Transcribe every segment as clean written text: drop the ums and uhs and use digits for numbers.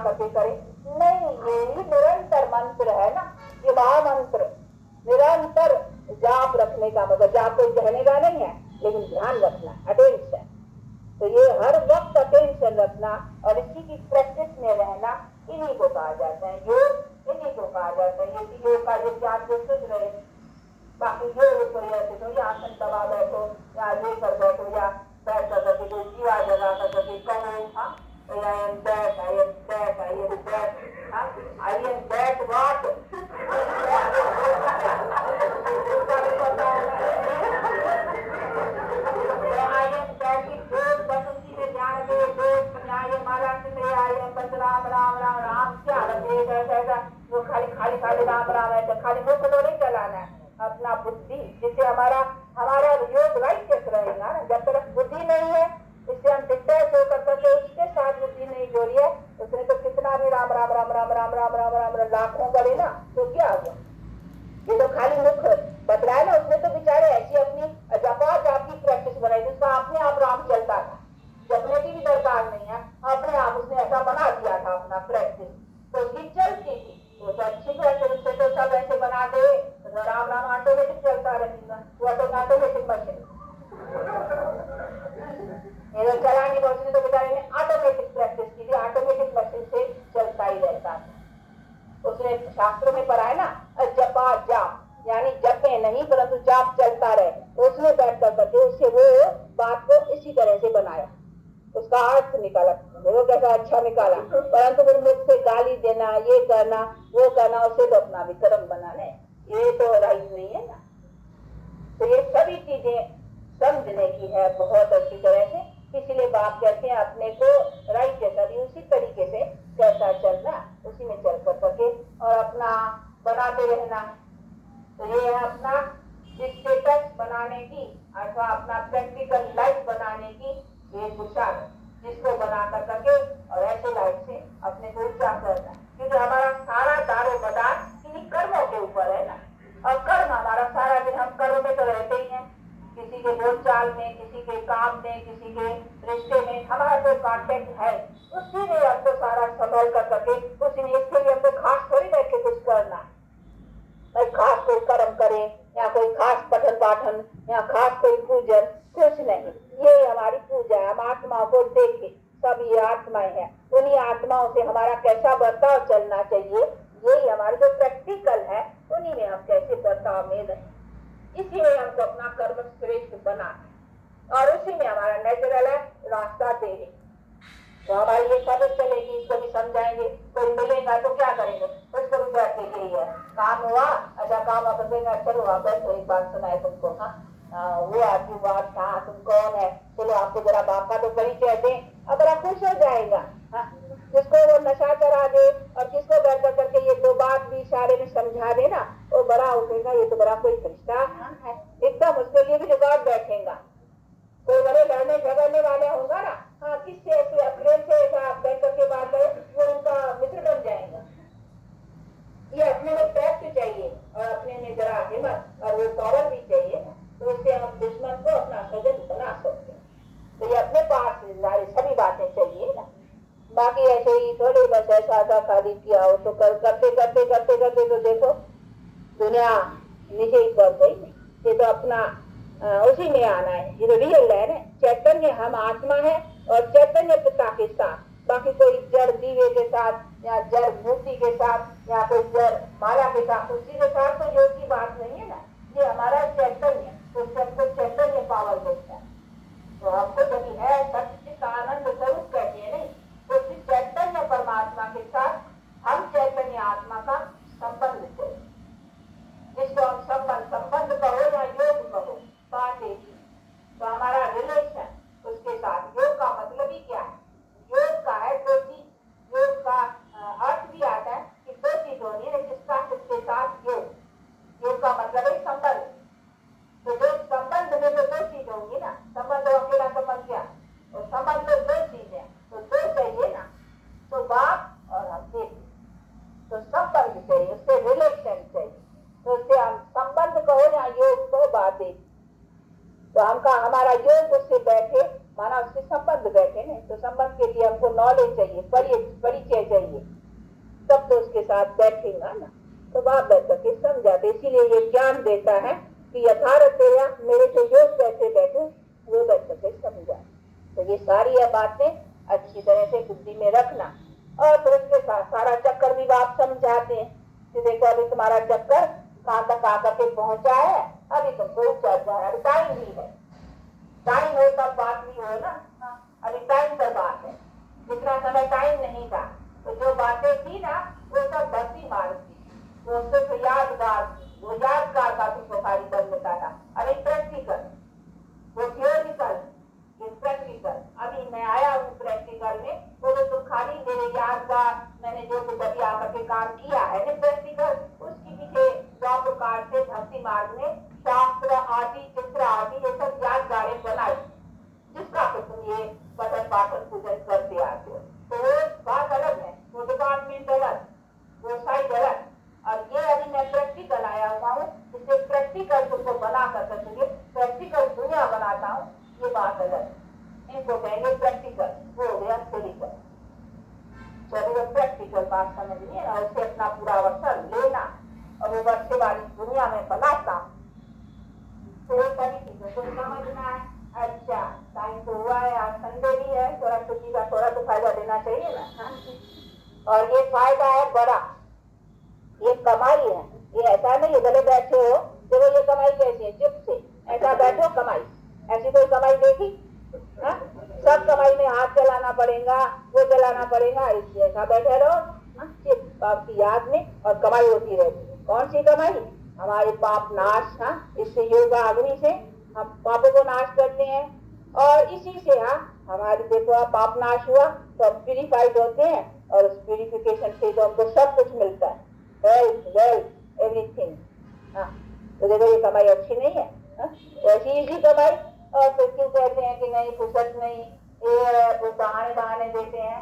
करके करे, नहीं, ये निरंतर मंत्र है ना, ये महामंत्र। निरंतर जाप रखने का मतलब जाप कोई कहने का नहीं है, लेकिन ध्यान रखना, अटेंशन। तो ये हर वक्त अटेंशन रखना और इसी की प्रैक्टिस में रहना, इन्हीं को कहा जाता है योग, इन्हीं को कहा जाता है योग का जो ज्ञान जो सुध रहे। बाकी योग कोई ऐसे तो या आसन दबा बैठो या ले कर बैठो या बैठ कर करके कोई जीवा जगा कर करके कहो, I am that, I am that, I am that, I am that what? I am that की जोर बस उसी में ध्यान दे, जोर बनाए माला से I am बस राम राम राम राम क्या लगे ऐसा वो खाली खाली खाली राम राम ऐसा खाली मुख तो नहीं चलाना है, अपना बुद्धि जिससे हमारा योग राइट चेक रहेगा ना। जब तक बुद्धि नहीं है, इससे हम डिस्टर्ब होकर करके उसके साथ बुद्धि नहीं जोड़ी है, उसने तो कितना भी राम राम राम राम राम राम राम राम लाखों करे ना, तो क्या हुआ? ये तो खाली मुख बदलाया ना, उसने तो बेचारे ऐसी अपनी जपा जाप की प्रैक्टिस बनाई जिसका अपने आप राम चलता था, जपने की भी दरकार नहीं है, अपने आप उसने ऐसा बना दिया था अपना प्रैक्टिस, तो ये चलती थी। वो तो अच्छी प्रैक्टिस, उससे तो सब ऐसे बना दे तो राम राम ऑटोमेटिक चलता रहेगा, वो ऑटोमेटिक मशीन चला नहीं, उसने तो बेचारे ने ऑटोमेटिक प्रैक्टिस की थी, ऑटोमेटिक मशीन से चलता ही रहता था। उसने शास्त्रों में पढ़ा है ना, जपा जाप, यानी जपे नहीं परंतु जाप चलता रहे, तो उसमें बैठ कर करके उससे वो बात को इसी तरह से बनाया, उसका अर्थ निकाला, वो कैसा अच्छा निकाला। परंतु फिर मुझ से गाली देना, ये करना वो करना, उसे तो अपना विक्रम बनाने, ये तो राइट नहीं है ना। तो ये सभी चीजें समझने की है बहुत अच्छी तरह से, इसलिए बाप कहते हैं अपने को राइट जैसा भी उसी तरीके से कैसा चलना, उसी में चल कर करके और अपना बनाते रहना। तो ये है अपना स्टेटस बनाने की अथवा अपना प्रैक्टिकल लाइफ बनाने की वेशभूषा, जिसको बना कर करके और ऐसे लाइफ से अपने को ऊंचा करना, क्योंकि हमारा सारा दारो मदार इन्हीं कर्मों के ऊपर है ना, और कर्म हमारा सारा दिन हम कर्म में तो रहते ही हैं, किसी के बोलचाल में, किसी के काम में, किसी के रिश्ते में हमारा कोई कांटेक्ट है, उसी में हमको सारा संभाल कर करके उसी में, इसके लिए हमको खास थोड़ी बैठ के कुछ करना, खास कोई कर्म करे या कोई खास पठन पाठन या खास कोई पूजन, कुछ नहीं, ये हमारी पूजा है। हम आत्माओं को देखे, सब ये आत्माएं हैं, उन्हीं आत्माओं से हमारा कैसा बर्ताव चलना चाहिए, यही हमारी जो प्रैक्टिकल है, उन्हीं में हम कैसे बर्ताव में रहें, इसीलिए हमको अपना कर्म श्रेष्ठ बना और उसी में हमारा नेचुरल है रास्ता दे। तो हमारी ये कदर चलेगी, इसको भी समझाएंगे, कोई मिलेगा तो क्या करेंगे, उसको भी बैठ के यही है काम हुआ, अच्छा काम अपन देंगे, चलो आप बैठो एक बात सुनाए तुमको, वो आपकी बात था, तुम कौन है, चलो आपको जरा बाप का तो परिचय दें, अब बड़ा खुश हो जाएगा। जिसको वो नशा करा दे और जिसको बैठ करके ये दो बात भी इशारे में समझा दे ना, वो बड़ा उठेगा, ये तो बड़ा कोई फरिश्ता है, एकदम उसके लिए भी जुगाड़ बैठेगा। कोई बड़े लड़ने झगड़ने वाले होगा ना, हाँ किससे ऐसे प्रेम से ऐसा बैठ करके बात करे, वो उनका मित्र बन जाएगा। ये अपने में टैक्ट चाहिए और अपने में जरा हिम्मत और वो पावर भी चाहिए ना, तो उससे हम दुश्मन को अपना सजन बना सकते हैं। तो ये अपने पास सभी बातें चाहिए ना, बाकी ऐसे ही थोड़ी बस ऐसा था खाली किया हो तो करते करते करते करते तो देखो दुनिया नीचे ही पड़ गई। ये तो अपना उसी में आना है, ये तो रियल है ना, चैतन्य हम आत्मा है और चैतन्य पिता के साथ, बाकी कोई जड़ दीवे के साथ या जड़ मूर्ति के साथ या कोई जड़ माला के साथ, उसी के साथ तो योग की बात नहीं है ना, ये हमारा चैतन्य, तो सबको चैतन्य पावर देता है। तो हमको जब है सत्य का आनंद स्वरूप कहते हैं नहीं, तो चैतन्य परमात्मा के साथ हम चैतन्य आत्मा का संबंध चाहिए, जिसको हम संबंध कहो या योग कहो, बात एक ही। तो हमारा रिलेशन उसके साथ, योग का मतलब ही क्या है, योग का है दो चीज, योग का अर्थ भी आता है कि दो चीज होनी है, जिसका उसके साथ योग का मतलब है संबंध। तो जो संबंध में तो दो चीज होंगी ना, संबंध अकेला संबंध क्या, और संबंध तो दो चीज है, तो दो चाहिए ना, तो बाप और हम बेटी, तो संबंध चाहिए, उससे रिलेशन चाहिए, तो उससे हम संबंध कहो या योग को बात एक। तो हमका हमारा योग उससे बैठे माना उससे संबंध बैठे ना, तो संबंध के लिए हमको नॉलेज चाहिए, परिचय चाहिए, तब तो उसके साथ बैठेगा ना। तो बाप बैठ करके समझाते, इसीलिए ये ज्ञान देता है कि यथार्थ या मेरे से जो कैसे बैठे वो बैठ करके समझा। तो ये सारी ये बातें अच्छी तरह से बुद्धि में रखना। और फिर उसके साथ सारा चक्कर भी बाप समझाते हैं कि देखो अभी तुम्हारा चक्कर कहाँ तक आकर के पहुंचा है, अभी तुमको चल रहा है, अभी टाइम भी है, टाइम हो तब बात नहीं हो ना। अभी टाइम पर बात है, जितना समय टाइम नहीं था तो जो बातें थी ना वो सब भक्ति मार्ग थी, वो सिर्फ यादगार थी, वो यादगार का भी बुखारी बनता था। अभी प्रैक्टिकल, वो थियोरिकल, ये प्रैक्टिकल। अभी मैं आया हूँ प्रैक्टिकल में, वो तो तुम खाली मेरे यादगार, मैंने जो कुछ अभी आकर के काम किया है ना प्रैक्टिकल, उसकी पीछे दो प्रकार से भक्ति मार्ग में शास्त्र आदि, चित्र आदि, ये सब यादगारें बनाई, जिसका तो तुम ये पठन पाठन पूजन करते आते हो। तो वो बात अलग है, वो डिपार्टमेंट अलग, वो साइड अलग। और ये अभी मैं प्रैक्टिकल आया हुआ हूँ, इससे प्रैक्टिकल तुमको बना कर सकेंगे, प्रैक्टिकल दुनिया बनाता हूँ, ये बात अलग। इनको कहेंगे प्रैक्टिकल, वो हो गया थियोरिकल। चलिए प्रैक्टिकल बात समझिए ना, उससे अपना पूरा अवसर लेना और वो वर्ष वाली दुनिया में बनाता। तो सभी चीजों को समझना है। अच्छा टाइम तो हुआ है, आज संडे भी है, थोड़ा छुट्टी का थोड़ा तो फायदा देना चाहिए ना। और ये फायदा है बड़ा, ये कमाई है, ये ऐसा नहीं है गले बैठे हो, देखो ये कमाई कैसी है, चुप से ऐसा बैठो कमाई, ऐसी कोई कमाई देखी? हा? सब कमाई में हाथ चलाना पड़ेगा, वो चलाना पड़ेगा, इसलिए ऐसा बैठे रहो चिप आपकी याद में और कमाई होती रहेगी। कौन सी कमाई? हमारे पाप नाश, इससे योगा अग्नि से हम पापों को नाश करते हैं और इसी से हमारी देखो पाप नाश हुआ तो हम प्यूरिफाइड होते हैं और उस प्यूरिफिकेशन से तो हमको सब कुछ मिलता है, हेल्थ वेल्थ एवरीथिंग। तो देखो ये कमाई अच्छी नहीं है, ऐसी इसी कमाई। और फिर क्यों कहते हैं कि नहीं फुर्सत नहीं, ये बहाने देते हैं,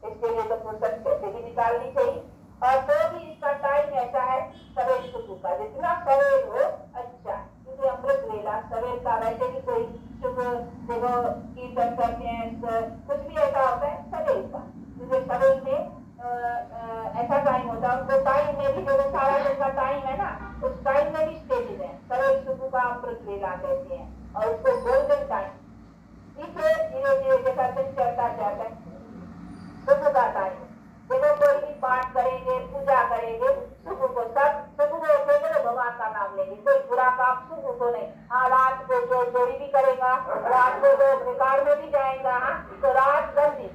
इसके लिए तो फुर्सत कैसे भी निकालनी चाहिए। और तो भी इसका टाइम ऐसा है सवेर शुभ का, जितना सवेर हो अच्छा, क्योंकि अमृत वेला सवेर का, वैसे भी कोई शुभ देखो कीर्तन करते हैं, कुछ भी ऐसा होता है सवेर का, क्योंकि सवेर में ऐसा टाइम होता है, उनको टाइम में भी जो सारा दिन का टाइम है ना, उस टाइम में भी स्टेज है, सवेर शुभ का अमृत वेला कहते हैं और उसको गोल्डन टाइम। इसे धीरे धीरे जैसा दिन चलता जाता है शुभ का टाइम, देखो कोई भी पाठ करेंगे, पूजा करेंगे, शुभ को सब शुभ को उठेंगे तो भगवान का नाम लेंगे, कोई बुरा काम शुभ को नहीं। रात को जो चोरी भी करेगा, रात को लोग रिकॉर्ड में भी जाएगा, तो रात गंदी,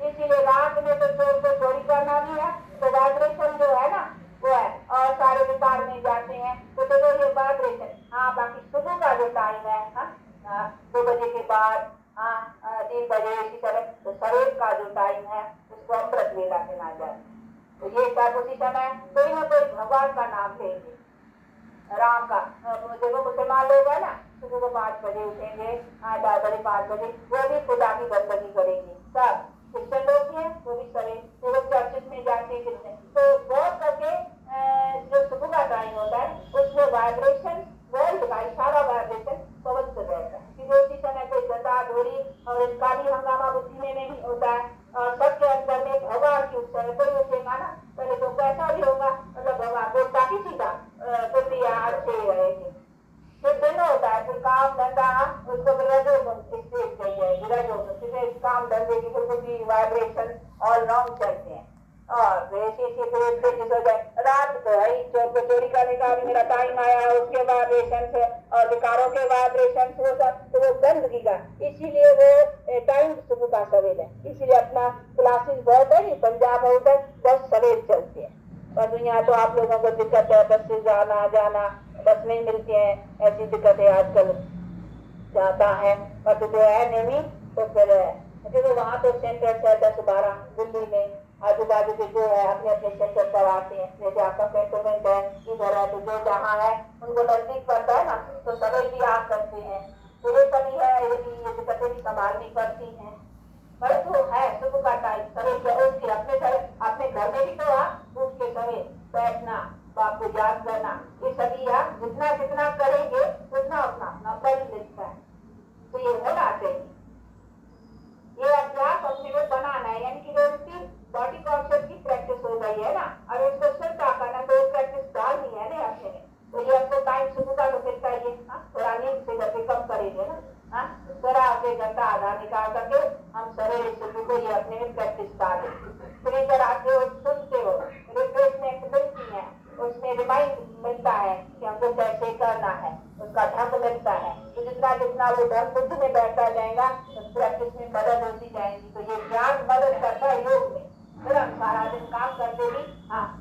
इसीलिए रात में तो चोर को चोरी करना भी है, तो वाइब्रेशन जो है ना वो है, और सारे रिकॉर्ड में जाते हैं तो देखो ये वाइब्रेशन। बाकी सुबह का जो टाइम है 2 बजे के बाद 3 बजे इसी तरह, तो शरीर का जो टाइम है उसको अमृत वेला कहना जाए। तो ये सब उसी समय कोई ना कोई भगवान का नाम लेंगे, राम का। देखो मुसलमान लोग है ना, सुबह को 5 बजे उठेंगे, 5 बजे वो भी खुदा की बंदगी करेंगे। सब क्रिश्चन लोग हैं वो भी सवेरे वो लोग चर्च में जाते हैं कितने, तो बहुत करके जो सुबह का टाइम होता है उसमें वाइब्रेशन वर्ल्ड का सारा वाइब्रेशन पवित्र रहता है, क्योंकि उसी समय कोई गंदा धोरी और इसका भी हंगामा बुद्धि में नहीं होता है। और सबके अंदर में भगवान की उत्सव कोई उठेगा ना, पहले तो कैसा भी होगा, मतलब भगवान को काफी सीधा बुद्धियाँ अच्छे रहेगी, फिर दिन होता है, फिर काम धंधा उसको स्टेज चाहिए, काम धंधे की बिल्कुल वाइब्रेशन और लॉन्ग चलते हैं। और ऐसे हो जाए रात को है चोर को चोरी करने का भी मेरा टाइम आया है, उसके वाइब्रेशन से और विकारों के वाइब्रेशन से वो सब, तो वो गंदगी का, इसीलिए वो टाइम सुबह का सवेर है। इसीलिए अपना क्लासेस बहुत है, पंजाब होता है बहुत सवेर चलते हैं। और दुनिया तो आप लोगों को दिक्कत है, बस से जाना बस नहीं मिलती है, ऐसी दिक्कतें आजकल जाता है। और तो जो है नहीं तो फिर देखो वहाँ तो सेंटर है 10-12 दिल्ली में, आजू बाजू के जो है अपने अपने सेंटर पर आते हैं, जैसे आपका कैंटोनमेंट है इधर है, तो जो जहाँ है उनको नजदीक पड़ता है ना, तो सभी भी आ सकते हैं। तो ये सभी है, ये दिक्कतें भी संभालनी पड़ती हैं। पर तो है सुबह का टाइम सवेर के उठ के अपने घर में भी तो उठ के सवेर बैठना, बाप को याद करना, ये सभी जितना जितना करेंगे उतना अपना अपना फल मिलता है। तो ये होना चाहिए। का आधार निकाल करके हम सारे रेसिपी को ये अपने में प्रैक्टिस कर दें। फिर इधर आते हो, सुनते हो, रिफ्रेशमेंट मिलती है, उसमें रिमाइंड मिलता है कि हमको कैसे करना है, उसका ढंग मिलता है। तो जितना जितना वो ढंग बुद्धि में बैठता जाएगा तो प्रैक्टिस में मदद होती जाएगी। तो ये ज्ञान मदद करता है योग में। फिर हम सारा दिन काम करते भी,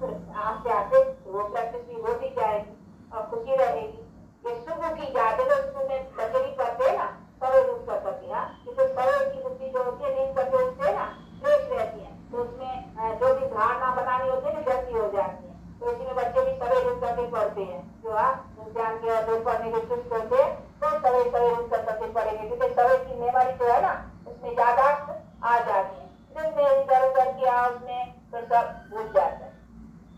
फिर आते आते वो प्रैक्टिस भी होती जाएगी और खुशी रहेगी। ये सुबह की जाते तो स्कूल में बच्चे भी करते हैं ना, सवेरे उठ कर करते हैं, क्योंकि सवेरे की बुद्धि जो होती है नींद करके उठते ना, फ्रेश रहती है, तो उसमें जो भी धारणा बनानी होती है ना जल्दी हो जाती है। तो इसी में बच्चे भी सवेरे उठ करके पढ़ते हैं, जो इंसान के रोज पढ़ने के चुस्त होते हैं तो सवेरे सवेरे उठ करके पढ़ेंगे, क्योंकि सवेरे की मेमोरी जो है ना उसमें यादाश्त आ जाती है, दिन में इधर उधर किया उसमें तो सब भूल जाता है।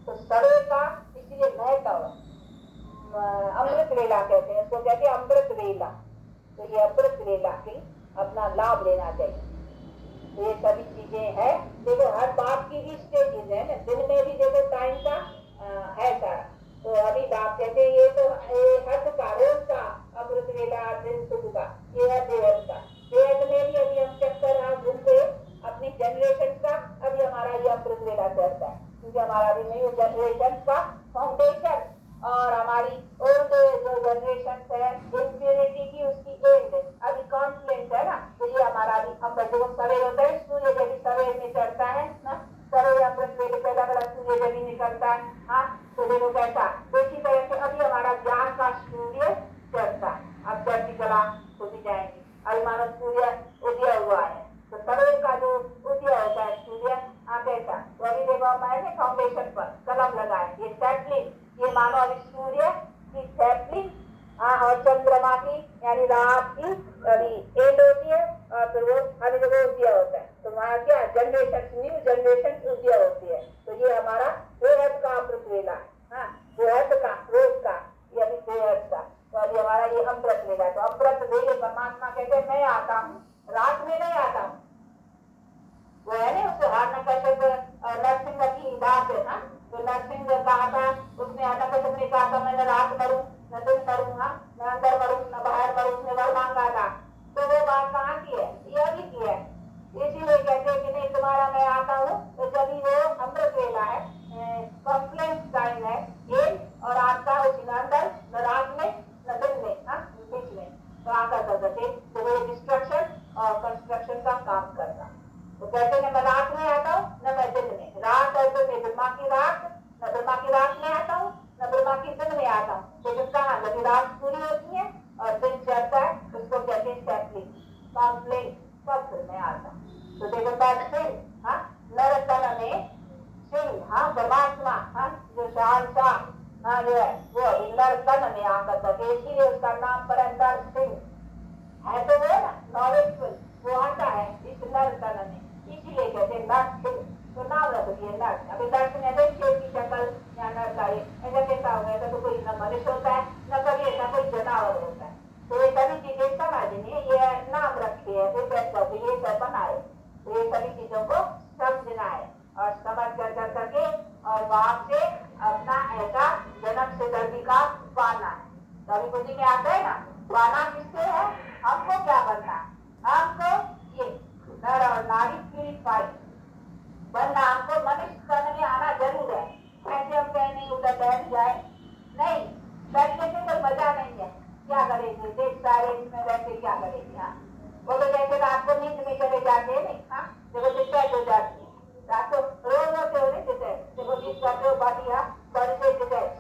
तो सवेरे का इसलिए महत्व अमृत वेला कहते हैं, इसको कहते हैं अमृत वेला। तो ये अमृत वेला की अपना लाभ लेना चाहिए। तो ये सभी चीजें हैं। देखो हर बात की भी स्टेजेस है ना, दिन में भी देखो टाइम का है सारा। तो अभी बात कहते हैं ये तो हद का रोज का अमृत वेला, दिन सुबह का, ये है बेहद का। बेहद में भी अभी हम चक्कर घूमते अपनी जनरेशन का, अभी हमारा ये अमृत वेला चलता है, क्योंकि हमारा अभी न्यू जनरेशन का फाउंडेशन और हमारी ओल्ड जो जनरेशन है इंफिनिटी की उसकी एंड अभी कॉन्फ्लेंट है ना। तो ये हमारा अभी अमृत जो सवेरे होता है, सूर्य जब सवेरे में चढ़ता है ना, सवेरे अमृत वेले पे अलग अलग सूर्य जब निकलता है, तो देखो कैसा। तो इसी तरह से अभी हमारा ज्ञान का सूर्य चढ़ता है। अब चढ़ती कला होती जाएंगी। अभी मानो सूर्य उदय हुआ है, तो सवेरे का जो उदय होता है सूर्य कैसा, तो अभी देखो मैंने फाउंडेशन पर कलम लगाए, ये सैपलिंग, ये मानो अभी सूर्य की सैपलिंग और चंद्रमा की यानी रात की अभी एंड होती है, और फिर वो अभी जो उदय होता है, तो वहाँ क्या जनरेशन, न्यू जनरेशन उदय होती है। तो ये हमारा बेहद का अमृत वेला है, बेहद का रोज का, ये अभी बेहद का। तो अभी हमारा ये अमृत वेला। तो अमृत वेले परमात्मा कहते हैं मैं आता हूँ, रात में नहीं आता हूँ। वो है ना उसे हिरण्यकश्यप नरसिंह की बात है ना, तो नरसिंह कहा था, उसने हिरण्यकश्यप ने कहा था मैं न रात मरूं न दिन मरूं, न अंदर मरूं न बाहर मरूं, उसने वर मांगा था। तो वो बात कहाँ की है, ये अभी की है। इसीलिए कहते हैं कि नहीं तुम्हारा मैं आता हूँ, तो जब वो अमृत वेला है, कॉन्फ्लेंस टाइम है, एंड और आता है उसी अंदर, न रात में न दिन में, बीच में। तो आकर करते तो वो डिस्ट्रक्शन और कंस्ट्रक्शन का काम करना। तो कहते हैं मैं रात में आता हूँ न मैं दिन में, रात और दिन में, ब्रह्मा की रात न ब्रह्मा की रात में आता हूँ न ब्रह्मा की दिन में आता हूँ। तो जब कहा जब रात पूरी होती है और दिन चढ़ता है उसको कहते हैं सैपलिंग, कॉन्फ्लिक्ट, सब में आता हूँ। तो देखो सिंह, नरतन में सिंह, परमात्मा, जो शहंशाह जो है वो नरतन में आकर करके, इसीलिए उसका नाम पर नर सिंह है। तो वो ना नॉलेजफुल वो आता है इस नरतन में, इसीलिए कहते हैं नर सिंह। तो नाम रख दिए नर। अभी नर सिंह ऐसे शेर की शक्ल या नर का ऐसा कैसा हो गया, तो कोई न मनुष्य होता है न कभी ऐसा कोई जनावर होता है। तो ये सभी चीजें समझनी, ये नाम रखे है, फिर ये सब बनाए। तो ये सभी चीजों को समझना है और समझ कर करके और वहां से अपना ऐसा जन्म से अधिकार पाना है। कभी बुद्धि में आता है ना, पाना किससे है, हमको क्या बनना है, हमको ये नर और नारी प्यूरिफाई बनना, हमको मनुष्य तन में आना जरूर है। ऐसे हम कहें नहीं उधर बैठ जाए, नहीं बैठने से कोई मजा नहीं है। क्या करेंगे, देख सारे इसमें बैठे क्या करेंगे। वो तो जैसे रात को नींद में चले जाते हैं नहीं, देखो डिस्टर्ब हो जाती है रात को, रोज होते हो नहीं डिस्टर्ब, देखो नींद करते हो बॉडी बॉडी से डिस्टर्ब